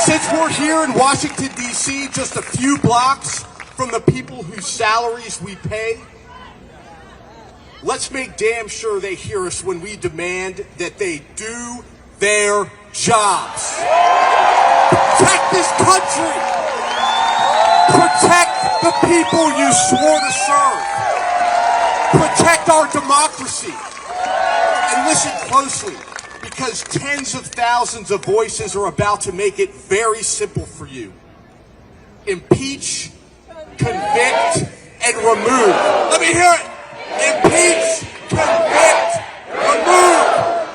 Since we're here in Washington, D.C., just a few blocks from the people whose salaries we pay, let's make damn sure they hear us when we demand that they do their jobs. Protect this country. Protect the people you swore to serve. Protect our democracy. And listen closely, because tens of thousands of voices are about to make it very simple for you. Impeach, convict, and remove. Let me hear it. Impeach, convict, remove.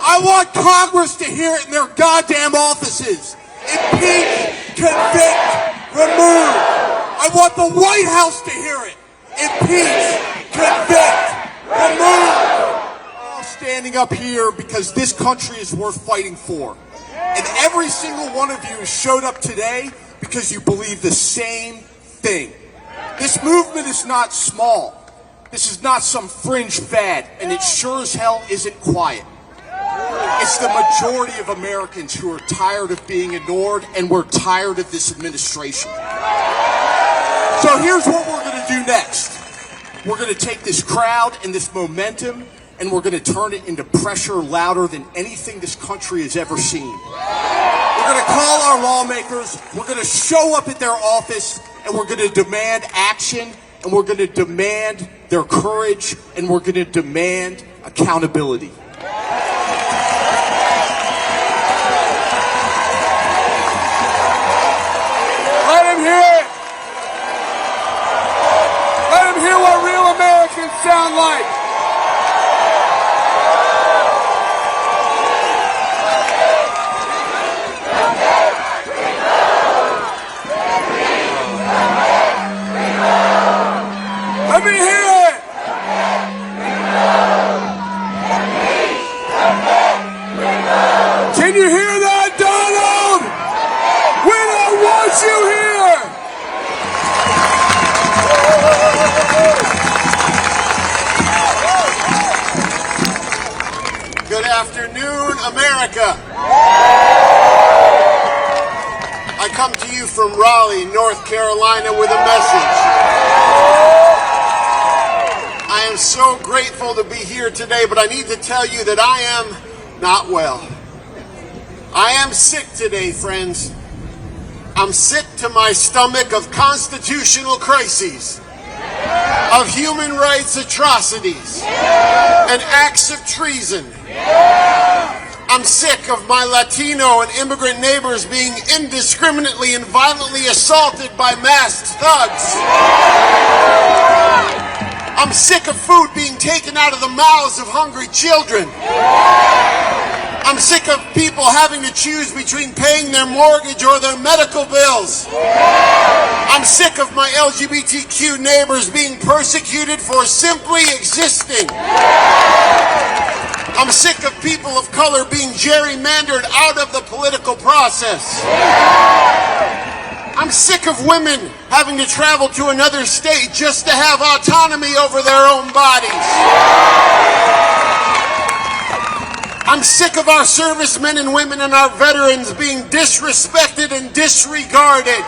I want Congress to hear it in their goddamn offices. Impeach, convict, remove. I want the White House to hear it. Impeach, convict, remove. Standing up here because this country is worth fighting for. And every single one of you showed up today because you believe the same thing. This movement is not small. This is not some fringe fad, and it sure as hell isn't quiet. It's the majority of Americans who are tired of being ignored, and we're tired of this administration. So here's what we're going to do next. We're going to take this crowd and this momentum, and we're going to turn it into pressure louder than anything this country has ever seen. We're going to call our lawmakers, we're going to show up at their office, and we're going to demand action, and we're going to demand their courage, and we're going to demand accountability. Let him hear it! Let him hear what real Americans sound like! Let me hear it! Can you hear that, Donald? We don't want you here! Good afternoon, America. I come to you from Raleigh, North Carolina with a message. I am so grateful to be here today, but I need to tell you that I am not well. I am sick today, friends. I'm sick to my stomach of constitutional crises, of human rights atrocities, and acts of treason. I'm sick of my Latino and immigrant neighbors being indiscriminately and violently assaulted by masked thugs. I'm sick of food being taken out of the mouths of hungry children. I'm sick of people having to choose between paying their mortgage or their medical bills. I'm sick of my LGBTQ neighbors being persecuted for simply existing. I'm sick of people of color being gerrymandered out of the political process. I'm sick of women having to travel to another state just to have autonomy over their own bodies. I'm sick of our servicemen and women and our veterans being disrespected and disregarded.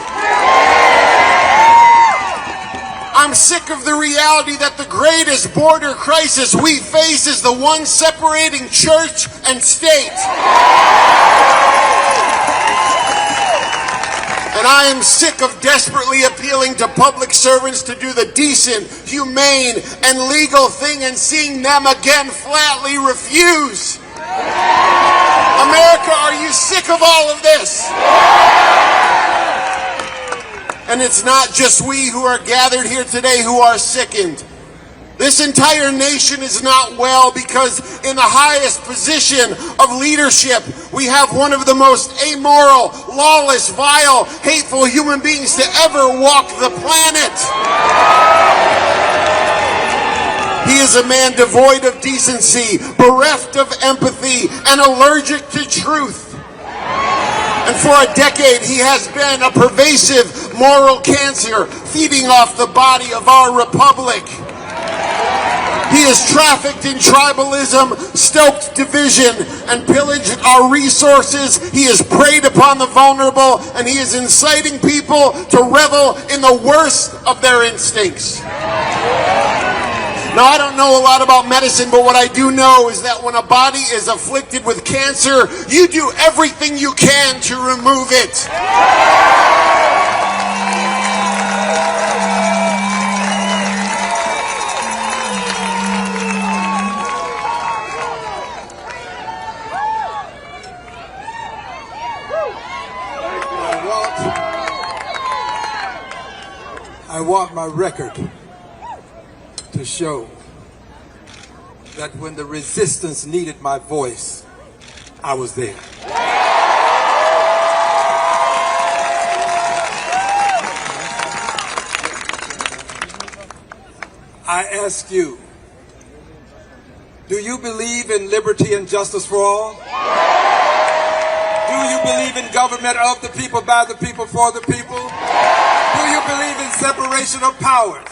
I'm sick of the reality that the greatest border crisis we face is the one separating church and state. And I am sick of desperately appealing to public servants to do the decent, humane, and legal thing and seeing them again flatly refuse. America, are you sick of all of this? And it's not just we who are gathered here today who are sickened. This entire nation is not well because in the highest position of leadership, we have one of the most amoral, lawless, vile, hateful human beings to ever walk the planet. He is a man devoid of decency, bereft of empathy, and allergic to truth. And for a decade, he has been a pervasive moral cancer feeding off the body of our republic. He has trafficked in tribalism, stoked division, and pillaged our resources. He has preyed upon the vulnerable, and he is inciting people to revel in the worst of their instincts. Now, I don't know a lot about medicine, but what I do know is that when a body is afflicted with cancer, you do everything you can to remove it. I want my record to show that when the resistance needed my voice, I was there. I ask you, do you believe in liberty and justice for all? Do you believe in government of the people, by the people, for the people? Do you believe in separation of powers?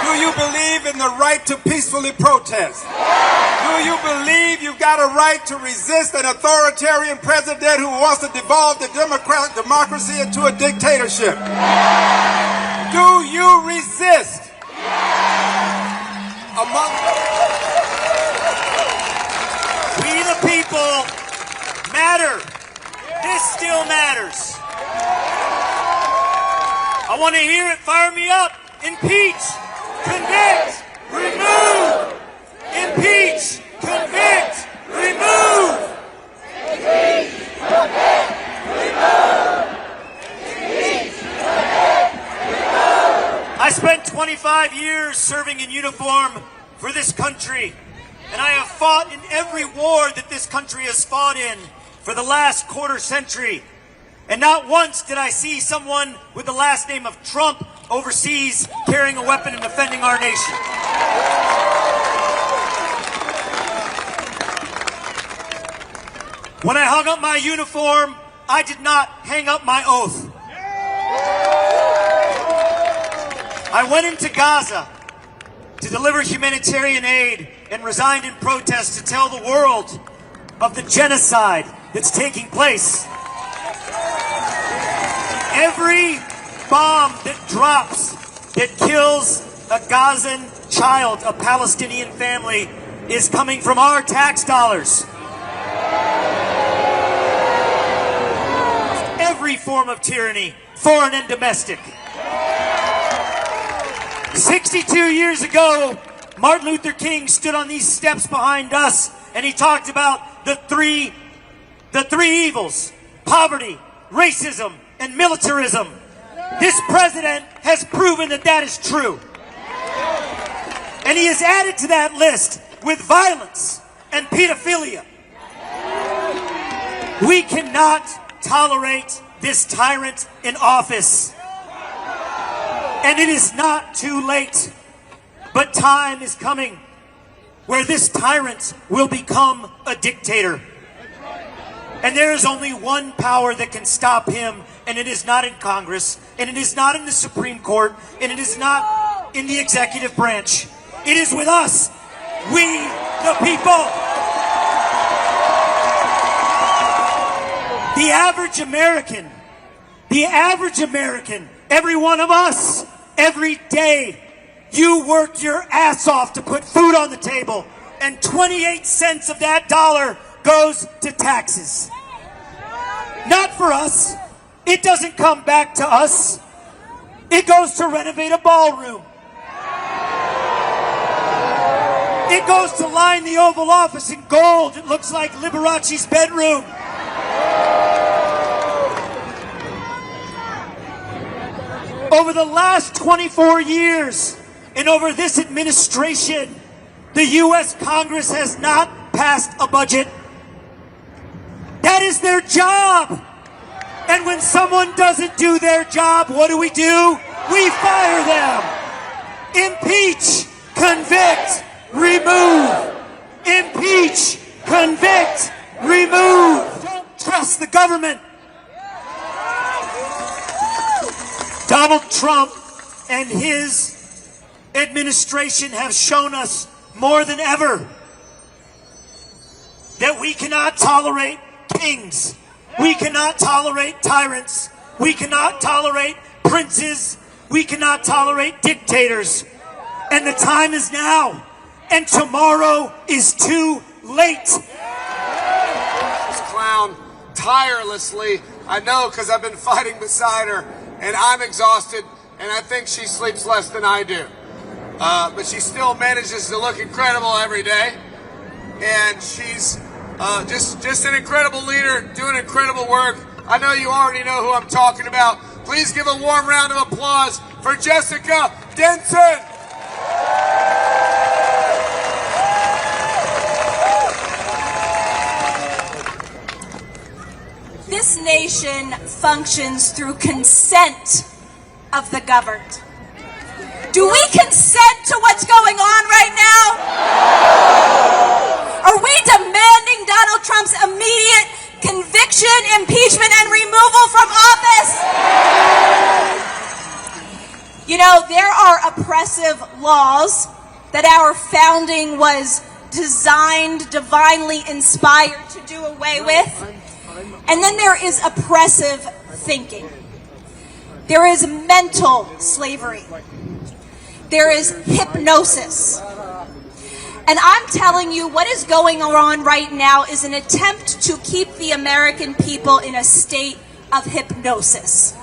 Do you believe in the right to peacefully protest? Do you believe you've got a right to resist an authoritarian president who wants to devolve the democracy into a dictatorship? Do you resist? We the people matter. This still matters. I want to hear it. Fire me up. Impeach, convict, remove. Impeach, convict, remove. Impeach, convict, remove. Impeach, convict, remove. I spent 25 years serving in uniform for this country, and I have fought in every war that this country has fought in for the last quarter century. And not once did I see someone with the last name of Trump overseas carrying a weapon and defending our nation. When I hung up my uniform, I did not hang up my oath. I went into Gaza to deliver humanitarian aid and resigned in protest to tell the world of the genocide that's taking place. Every bomb that drops that kills a Gazan child, a Palestinian family, is coming from our tax dollars. Every form of tyranny, foreign and domestic. 62 years ago, Martin Luther King stood on these steps behind us, and he talked about the three evils: poverty, racism, and militarism. This president has proven that that is true. And he has added to that list with violence and pedophilia. We cannot tolerate this tyrant in office. And it is not too late, but time is coming where this tyrant will become a dictator. And there is only one power that can stop him, and it is not in Congress, and it is not in the Supreme Court, and it is not in the executive branch. It is with us, we the people. The average American, every one of us, every day, you work your ass off to put food on the table, and 28 cents of that dollar goes to taxes. Not for us. It doesn't come back to us. It goes to renovate a ballroom. It goes to line the Oval Office in gold. It looks like Liberace's bedroom. Over the last 24 years, and over this administration, the U.S. Congress has not passed a budget. That is their job. And when someone doesn't do their job, what do? We fire them. Impeach, convict, remove. Impeach, convict, remove. Don't trust the government. Donald Trump and his administration have shown us more than ever that we cannot tolerate kings. We cannot tolerate tyrants. We cannot tolerate princes. We cannot tolerate dictators. And the time is now. And tomorrow is too late. This clown tirelessly. I know because I've been fighting beside her and I'm exhausted and I think she sleeps less than I do. But she still manages to look incredible every day. And she's just an incredible leader, doing incredible work. I know you already know who I'm talking about. Please give a warm round of applause for Jessica Denson. This nation functions through consent of the governed. Do we consent to what's going on right now? Are we demanding Donald Trump's immediate conviction, impeachment, and removal from office? You know, there are oppressive laws that our founding was designed, divinely inspired to do away with. And then there is oppressive thinking. There is mental slavery. There is hypnosis. And I'm telling you, what is going on right now is an attempt to keep the American people in a state of hypnosis.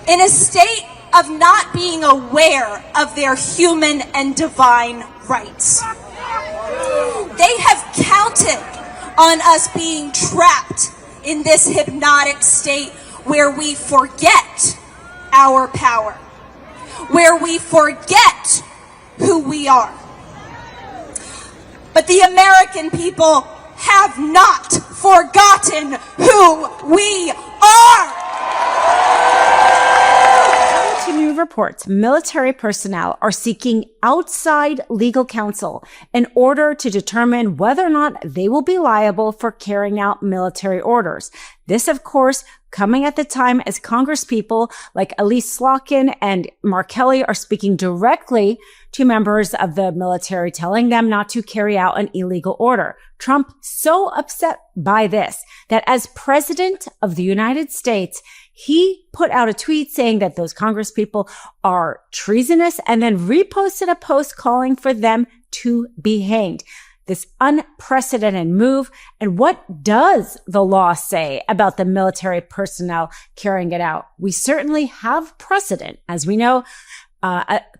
In a state of not being aware of their human and divine rights. They have counted on us being trapped in this hypnotic state where we forget our power, where we forget who we are. But the American people have not forgotten who we are. New reports, military personnel are seeking outside legal counsel in order to determine whether or not they will be liable for carrying out military orders. This, of course, coming at the time as Congresspeople like Elise Slotkin and Mark Kelly are speaking directly to members of the military, telling them not to carry out an illegal order. Trump so upset by this that as president of the United States, he put out a tweet saying that those Congresspeople are treasonous and then reposted a post calling for them to be hanged. This unprecedented move. And what does the law say about the military personnel carrying it out? We certainly have precedent. As we know,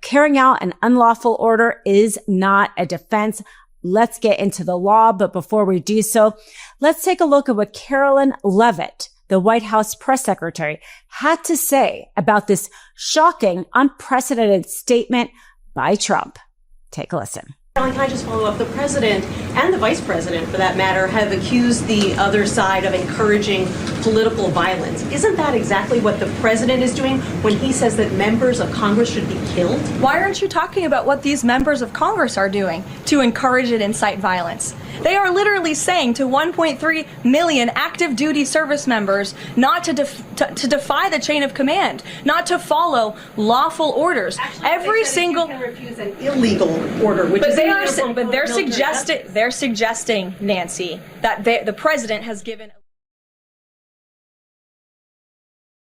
carrying out an unlawful order is not a defense. Let's get into the law. But before we do so, let's take a look at what Carolyn Leavitt, the White House press secretary, had to say about this shocking, unprecedented statement by Trump. Take a listen. Can I just follow up? The president and the vice president, for that matter, have accused the other side of encouraging political violence. Isn't that exactly what the president is doing when he says that members of Congress should be killed? Why aren't you talking about what these members of Congress are doing to encourage and incite violence? They are literally saying to 1.3 million active duty service members not to defy the chain of command, not to follow lawful orders. Actually, every single can refuse an illegal order, which is they're suggesting, Nancy, that the president has given